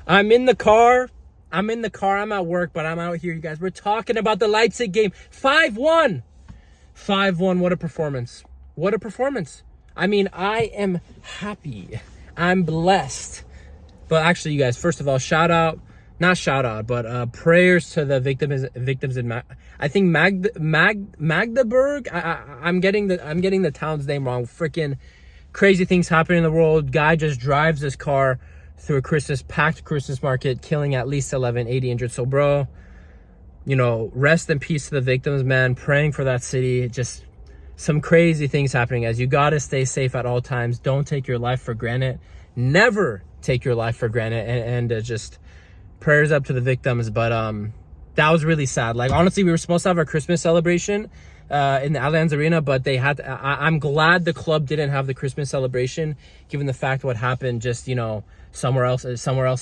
I'm in the car. I'm at work, but I'm out here, you guys. We're talking about the Leipzig game. 5-1. 5-1. What a performance. What a performance. I mean, I am happy. I'm blessed. But actually, you guys, first of all, prayers to the victims in I think Magdeburg. I'm getting the town's name wrong. Freaking crazy things happening in the world. Guy just drives his car through a packed Christmas market, killing at least 80 injured. So, bro, rest in peace to the victims, man. Praying for that city. Just some crazy things happening, as you gotta stay safe at all times. Don't take your life for granted. Never take your life for granted. And just prayers up to the victims. But that was really sad. Like, honestly, we were supposed to have our Christmas celebration in the Allianz Arena, but they had I'm glad the club didn't have the Christmas celebration, given the fact what happened just somewhere else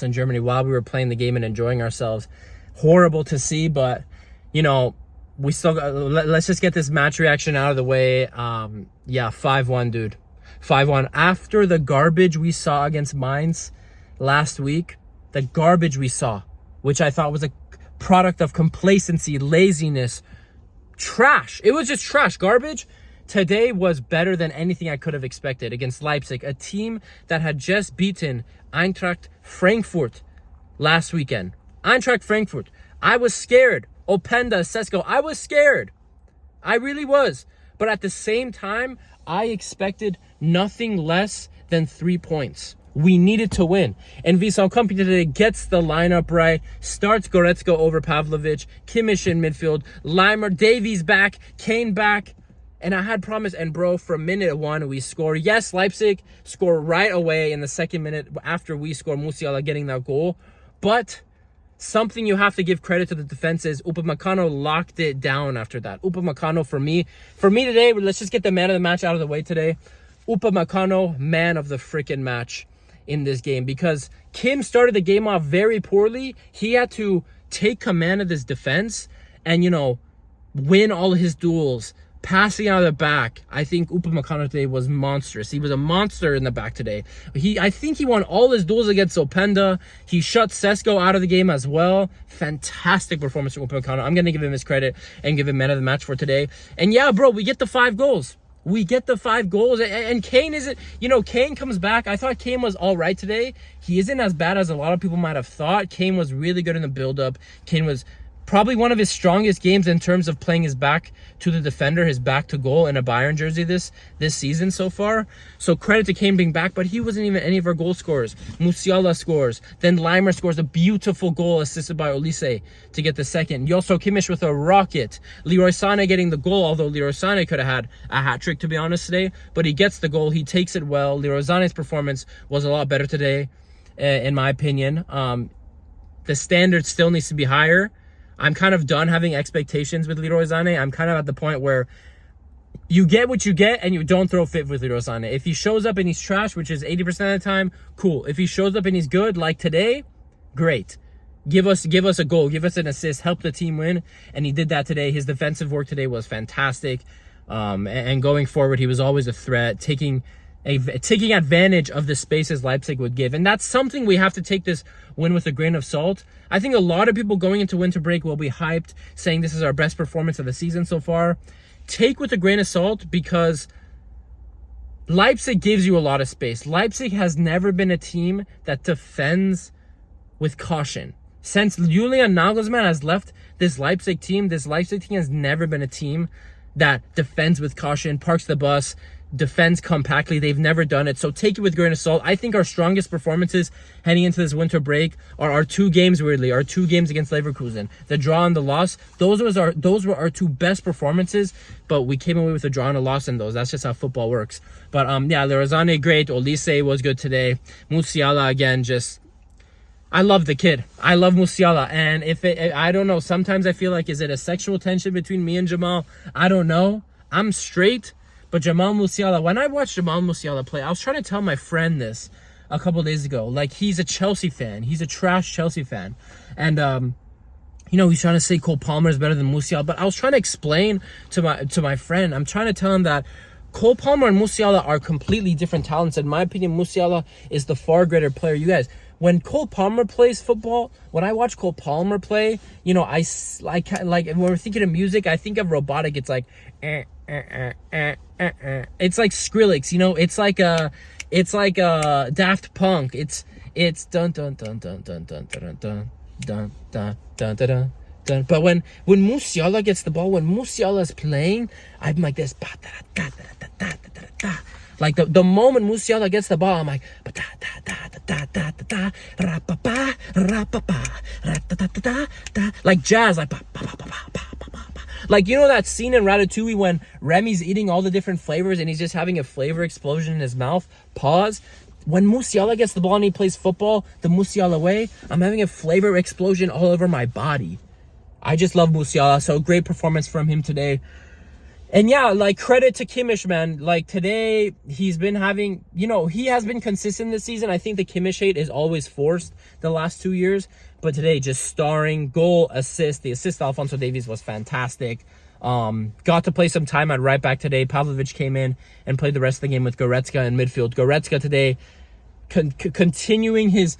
in Germany while we were playing the game and enjoying ourselves. Horrible to see, but we still got, let's just get this match reaction out of the way. Yeah, 5-1, dude. 5-1. After the garbage we saw against Mainz last week, the garbage we saw, which I thought was a product of complacency, laziness, trash. It was just trash, garbage. Today was better than anything I could have expected against Leipzig, a team that had just beaten Eintracht Frankfurt last weekend. Eintracht Frankfurt. I was scared. Openda, Sesko, I was scared. I really was. But at the same time, I expected nothing less than 3 points. We needed to win. And Kompany today gets the lineup right, starts Goretzka over Pavlovic, Kimmich in midfield, Leimer, Davies back, Kane back. And I had promised, and bro, from minute 1, we score. Yes, Leipzig score right away in the second minute after we score, Musiala getting that goal. But something you have to give credit to the defense is Upamecano locked it down after that. Upamecano, for me today, let's just get the man of the match out of the way today. Upamecano, man of the freaking match in this game, because Kim started the game off very poorly. He had to take command of this defense and, win all his duels, passing out of the back. I think Upamecano today was monstrous. He was a monster in the back today. I think he won all his duels against Openda. He shut Sesko out of the game as well. Fantastic performance from Upamecano. I'm going to give him his credit and give him man of the match for today. And yeah, bro, we get the 5 goals. We get the 5 goals, and Kane isn't, Kane comes back. I thought Kane was all right today. He isn't as bad as a lot of people might have thought. Kane was really good in the build-up. Kane was probably one of his strongest games in terms of playing his back to the defender, his back to goal in a Bayern jersey this season so far. So credit to Kane being back, but he wasn't even any of our goal scorers. Musiala scores. Then Leimer scores a beautiful goal assisted by Olise to get the second. Joshua Kimmich with a rocket. Leroy Sané getting the goal, although Leroy Sané could have had a hat-trick, to be honest, today. But he gets the goal. He takes it well. Leroy Sané's performance was a lot better today, in my opinion. The standard still needs to be higher. I'm kind of done having expectations with Leroy Sané. I'm kind of at the point where you get what you get and you don't throw fit with Leroy Sané. If he shows up and he's trash, which is 80% of the time, cool. If he shows up and he's good, like today, great. Give us a goal, give us an assist, help the team win. And he did that today. His defensive work today was fantastic. And going forward, he was always a threat, taking advantage of the spaces Leipzig would give. And that's something we have to take this win with a grain of salt. I think a lot of people going into winter break will be hyped, saying this is our best performance of the season so far. Take with a grain of salt, because Leipzig gives you a lot of space. Leipzig has never been a team that defends with caution. Since Julian Nagelsmann has left this Leipzig team has never been a team that defends with caution, parks the bus, defends compactly. They've never done it. So take it with a grain of salt. I think our strongest performances heading into this winter break are our 2 games, weirdly. Our 2 games against Leverkusen. The draw and the loss. Those were our 2 best performances, but we came away with a draw and a loss in those. That's just how football works. But yeah, Leroy Sané, great. Olise was good today. Musiala, again, just... I love the kid. I love Musiala. And I don't know, sometimes I feel like, is it a sexual tension between me and Jamal? I don't know. I'm straight. But Jamal Musiala, when I watched Jamal Musiala play, I was trying to tell my friend this a couple days ago. Like, he's a Chelsea fan. He's a trash Chelsea fan. And, he's trying to say Cole Palmer is better than Musiala. But I was trying to explain to my friend, I'm trying to tell him that Cole Palmer and Musiala are completely different talents. In my opinion, Musiala is the far greater player. You guys, when Cole Palmer plays football, when I watch Cole Palmer play, you know, like when we're thinking of music, I think of robotic. It's like, it's like Skrillex, you know, it's like a Daft Punk. It's dun dun dun dun dun dun dun dun dun dun dun dun dun. But when Musiala gets the ball, when Musiala's playing, I'm like this. Like the moment Musiala gets the ball, I'm like like jazz, like you know that scene in Ratatouille when Remy's eating all the different flavors and he's just having a flavor explosion in his mouth. Pause. When Musiala gets the ball and he plays football the Musiala way, I'm having a flavor explosion all over my body. I just love Musiala. So great performance from him today. And yeah, like credit to Kimmich, man. Like today, he's been having, you know, he has been consistent this season. I think the Kimmich hate is always forced the last 2 years. But today, just starring, goal, assist. The assist to Alphonso Davies was fantastic. Got to play some time at right back today. Pavlovic came in and played the rest of the game with Goretzka in midfield. Goretzka today continuing his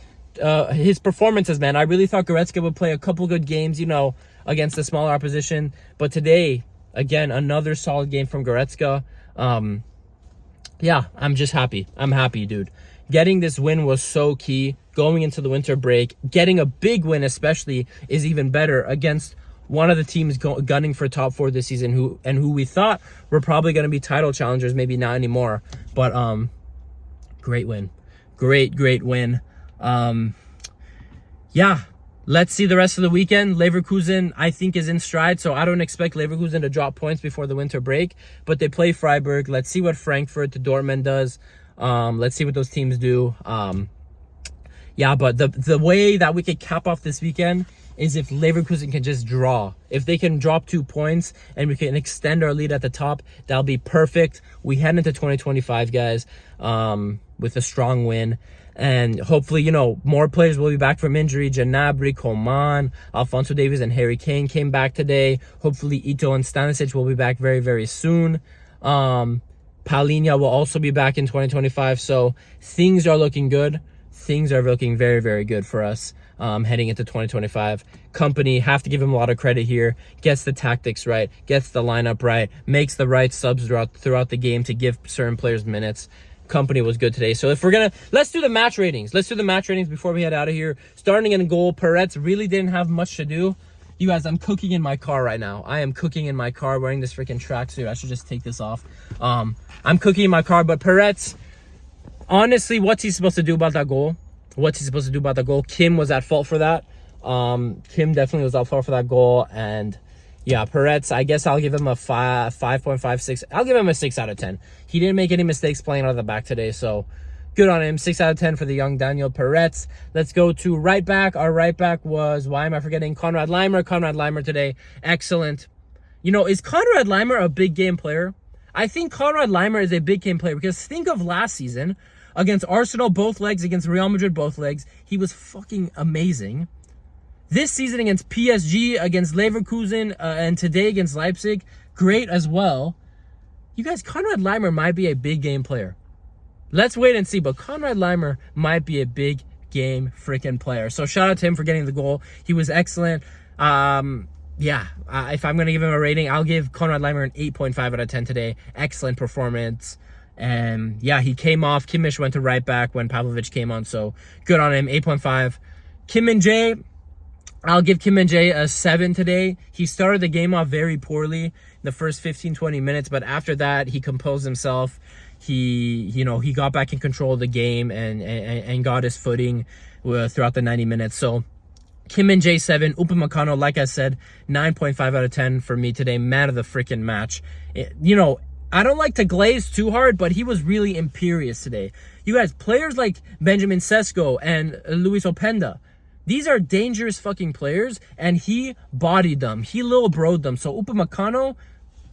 performances, man. I really thought Goretzka would play a couple good games, you know, against the smaller opposition. But today, again, another solid game from Goretzka. Yeah, I'm just happy. I'm happy, dude. Getting this win was so key. Going into the winter break, getting a big win especially is even better against one of the teams gunning for top 4 this season who we thought were probably going to be title challengers, maybe not anymore. But great win. Great win. Yeah. Let's see the rest of the weekend. Leverkusen, I think, is in stride, so I don't expect Leverkusen to drop points before the winter break. But they play Freiburg. Let's see what Frankfurt to Dortmund does. Let's see what those teams do. Yeah, but the way that we could cap off this weekend is if Leverkusen can just draw. If they can drop 2 points and we can extend our lead at the top, that'll be perfect. We head into 2025, guys, with a strong win. And hopefully, you know, more players will be back from injury. Gnabry, Coman, Alphonso Davies, and Harry Kane came back today. Hopefully, Ito and Stanisic will be back very, very soon. Palhinha will also be back in 2025. So things are looking good. Things are looking very, very good for us heading into 2025. Kompany, have to give him a lot of credit here. Gets the tactics right. Gets the lineup right. Makes the right subs throughout the game to give certain players minutes. Kompany was good today. So if we're gonna, let's do the match ratings. Let's do the match ratings before we head out of here. Starting in goal, Peretz really didn't have much to do. You guys, I'm cooking in my car right now. I am cooking in my car wearing this freaking tracksuit. I should just take this off. I'm cooking in my car, but Peretz, honestly, what's he supposed to do about that goal? Kim was at fault for that. Kim definitely was at fault for that goal. And yeah, Peretz, I guess I'll give him a 5.56. I'll give him a 6 out of 10. He didn't make any mistakes playing out of the back today, so good on him. 6 out of 10 for the young Daniel Peretz. Let's go to right back. Our right back was, why am I forgetting? Konrad Laimer. Konrad Laimer today, excellent. You know, is Konrad Laimer a big game player? I think Konrad Laimer is a big game player because think of last season against Arsenal, both legs, against Real Madrid, both legs. He was fucking amazing. This season against PSG, against Leverkusen, and today against Leipzig, great as well. You guys, Konrad Laimer might be a big game player. Let's wait and see, but Konrad Laimer might be a big game freaking player. So shout out to him for getting the goal. He was excellent. If I'm going to give him a rating, I'll give Konrad Laimer an 8.5 out of 10 today. Excellent performance. And yeah, he came off. Kimmich went to right back when Pavlovic came on, so good on him, 8.5. Kim and Jay, I'll give Kim and Jay a 7 today. He started the game off very poorly in the first 15-20 minutes, but after that, he composed himself. He got back in control of the game and got his footing throughout the 90 minutes. So Kim and Jay 7, Upamecano, like I said, 9.5 out of 10 for me today. Man of the freaking match. I don't like to glaze too hard, but he was really imperious today. You guys, players like Benjamin Sesko and Luis Openda, these are dangerous fucking players, and he bodied them. He little broed them. So Upamecano,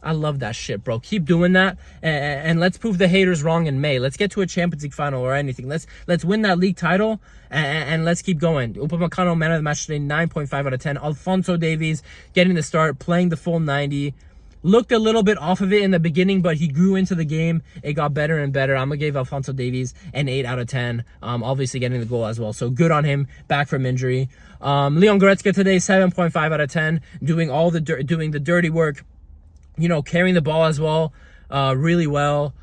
I love that shit, bro. Keep doing that, and let's prove the haters wrong in May. Let's get to a Champions League final or anything. Let's win that league title, and let's keep going. Upamecano, man of the match today, 9.5 out of 10. Alphonso Davies getting the start, playing the full 90. looked a little bit off of it in the beginning, but he grew into the game. It got better and better. I'm going to give Alphonso Davies an 8 out of 10. Obviously getting the goal as well. So good on him, back from injury. Leon Goretzka today, 7.5 out of 10. Doing the dirty work, you know, carrying the ball as well, really well.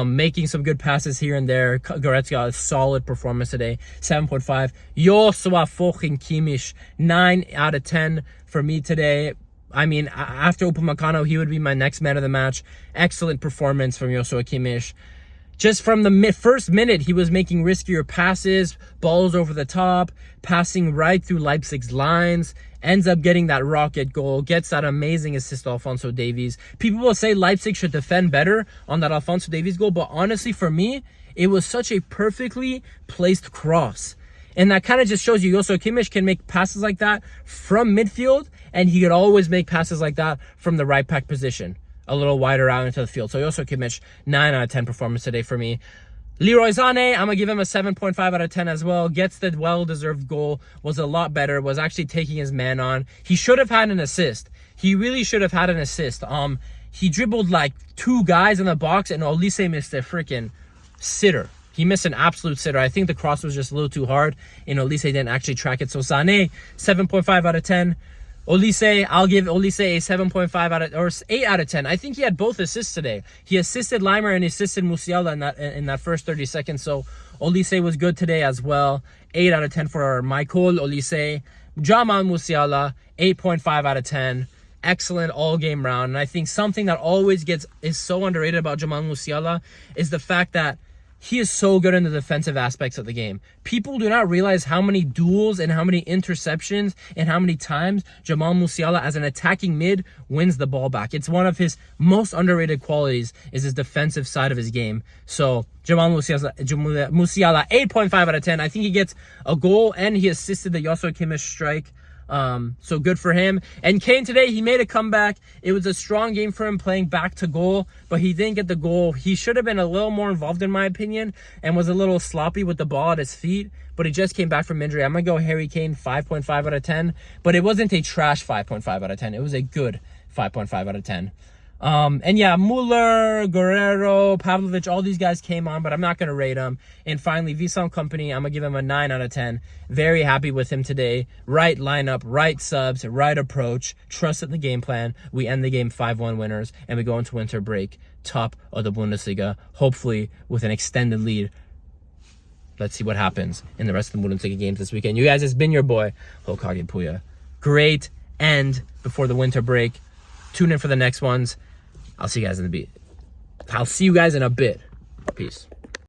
Making some good passes here and there. Goretzka, a solid performance today. 7.5. Joshua fucking Kimmich, 9 out of 10 for me today. I mean, after Upamecano, he would be my next man of the match. Excellent performance from Joshua Kimmich. Just from the first minute, he was making riskier passes, balls over the top, passing right through Leipzig's lines, ends up getting that rocket goal, gets that amazing assist to Alphonso Davies. People will say Leipzig should defend better on that Alphonso Davies goal, but honestly, for me, it was such a perfectly placed cross. And that kind of just shows you Joshua Kimmich can make passes like that from midfield, and he could always make passes like that from the right back position, a little wider out into the field. So Joshua Kimmich, 9 out of 10 performance today for me. Leroy Sané, I'm going to give him a 7.5 out of 10 as well. Gets the well-deserved goal. Was a lot better. Was actually taking his man on. He should have had an assist. He really should have had an assist. He dribbled like 2 guys in the box, and Olise missed a freaking sitter. He missed an absolute sitter. I think the cross was just a little too hard, and Olise didn't actually track it. So Sané, 7.5 out of 10. Olise, I'll give Olise a 7.5 or 8 out of 10. I think he had both assists today. He assisted Leimer and assisted Musiala in that first 30 seconds. So Olise was good today as well. 8 out of 10 for Michael Olise. Jamal Musiala, 8.5 out of 10. Excellent all game round. And I think something that always is so underrated about Jamal Musiala is the fact that he is so good in the defensive aspects of the game. People do not realize how many duels and how many interceptions and how many times Jamal Musiala as an attacking mid wins the ball back. It's one of his most underrated qualities is his defensive side of his game. So Jamal Musiala 8.5 out of 10. I think he gets a goal and he assisted the Joshua Kimmich strike. So good for him. And Kane today, he made a comeback. It was a strong game for him playing back to goal, but he didn't get the goal. He should have been a little more involved in my opinion and was a little sloppy with the ball at his feet, but he just came back from injury. I'm going to go Harry Kane 5.5 out of 10, but it wasn't a trash 5.5 out of 10. It was a good 5.5 out of 10. And yeah, Muller, Guerrero, Pavlovic, all these guys came on, but I'm not going to rate them. And finally, Vincent Kompany, I'm going to give him a 9 out of 10. Very happy with him today. Right lineup, right subs, right approach, trusted the game plan. We end the game 5-1 winners, and we go into winter break, top of the Bundesliga, hopefully with an extended lead. Let's see what happens in the rest of the Bundesliga games this weekend. You guys, it's been your boy, Hokage Puya. Great end before the winter break. Tune in for the next ones. I'll see you guys in a bit. Peace.